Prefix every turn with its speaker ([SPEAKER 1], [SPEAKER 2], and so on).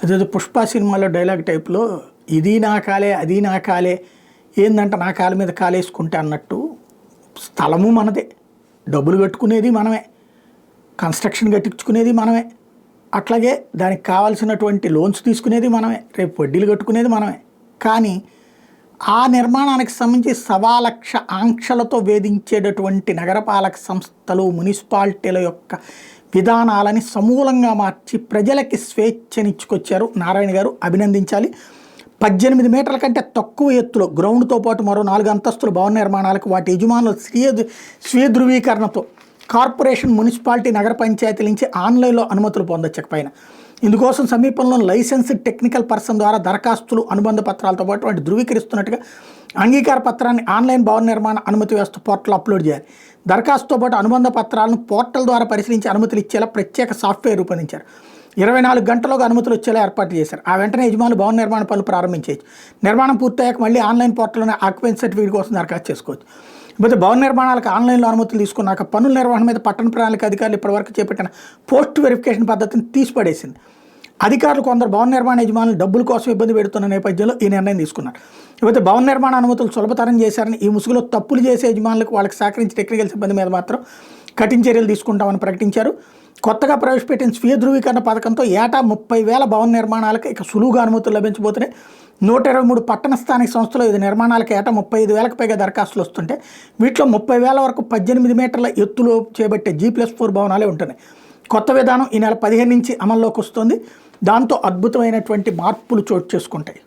[SPEAKER 1] అదేదో 'పుష్ప' సినిమాలో డైలాగ్ టైప్‌లో ఇది నా కాలే, అది నా కాలే, ఏందంటే నా కాలు మీద కాలేసుకుంటే అన్నట్టు స్థలము మనదే, డబ్బులు కట్టుకునేది మనమే, కన్స్ట్రక్షన్ కట్టించుకునేది మనమే, అట్లాగే దానికి కావాల్సినటువంటి లోన్స్ తీసుకునేది మనమే, రేపు వడ్డీలు కట్టుకునేది మనమే. కానీ ఆ నిర్మాణానికి సంబంధించి 1,00,000 ఆంక్షలతో వేధించేటటువంటి నగరపాలక సంస్థలు, మున్సిపాలిటీల యొక్క విధానాలని సమూలంగా మార్చి ప్రజలకి స్వేచ్ఛనిచ్చుకొచ్చారు నారాయణ గారు, అభినందించాలి. 18 మీటర్ల కంటే తక్కువ ఎత్తులో గ్రౌండ్తో పాటు మరో 4 అంతస్తుల భవన నిర్మాణాలకు వాటి యజమానుల స్వీయ ధృవీకరణతో కార్పొరేషన్, మున్సిపాలిటీ, నగర పంచాయతీల నుంచి ఆన్లైన్లో అనుమతులు పొందొచ్చు. పైన ఇందుకోసం సమీపంలో లైసెన్స్డ్ టెక్నికల్ పర్సన్ ద్వారా దరఖాస్తులు, అనుబంధ పత్రాలతో పాటు వాటి ధృవీకరిస్తున్నట్టుగా అంగీకార పత్రాన్ని ఆన్లైన్ భవన నిర్మాణ అనుమతి వ్యవస్థ పోర్టల్ అప్లోడ్ చేయాలి. దరఖాస్తుతో పాటు అనుబంధ పత్రాలను పోర్టల్ ద్వారా పరిశీలించి అనుమతులు ఇచ్చేలా ప్రత్యేక సాఫ్ట్వేర్ రూపొందించారు. 24 గంటల్లోగా అనుమతులు వచ్చేలా ఏర్పాటు చేశారు. ఆ వెంటనే యజమానులు భవన నిర్మాణ పనులు ప్రారంభించవచ్చు. నిర్మాణం పూర్తయ్యాక మళ్ళీ ఆన్లైన్ పోర్టల్లోనే ఆక్యుపెన్సీ సర్టిఫికేట్ కోసం దరఖాస్తు చేసుకోవచ్చు. ఇకపోతే భవన నిర్మాణాలకు ఆన్లైన్లో అనుమతులు తీసుకున్నాక పనుల నిర్వహణ మీద పట్టణ ప్రణాళిక అధికారులు ఇప్పటివరకు చేపట్టిన పోస్ట్ వెరిఫికేషన్ పద్ధతిని తీసిపడేసింది. అధికారులు కొందరు భవన నిర్మాణ యజమానులు డబ్బుల కోసం ఇబ్బంది పెడుతున్న నేపథ్యంలో ఈ నిర్ణయం తీసుకున్నారు. ఇకపోతే భవన నిర్మాణ అనుమతులు సులభతరం చేశారని, ఈ ముసుగులో తప్పులు చేసే యజమానులకు వాళ్ళకి సహకరించి టెక్నికల్ సిబ్బంది మీద మాత్రం కఠిన చర్యలు తీసుకుంటామని ప్రకటించారు. కొత్తగా ప్రవేశపెట్టిన స్వీయ ధృవీకరణ పథకంతో ఏటా 30,000 భవన నిర్మాణాలకు ఇక సులువుగా అనుమతులు లభించబోతున్నాయి. 123 పట్టణ స్థానిక సంస్థలు 5 నిర్మాణాలకు ఏటా 35,000కు పైగా దరఖాస్తులు వస్తుంటే వీటిలో 30,000 వరకు 18 మీటర్ల ఎత్తులో చేపట్టే G+4 భవనాలే ఉంటున్నాయి. కొత్త విధానం ఈ నెల 15 నుంచి అమల్లోకి వస్తుంది. దాంతో అద్భుతమైనటువంటి మార్పులు చోటు చేసుకుంటాయి.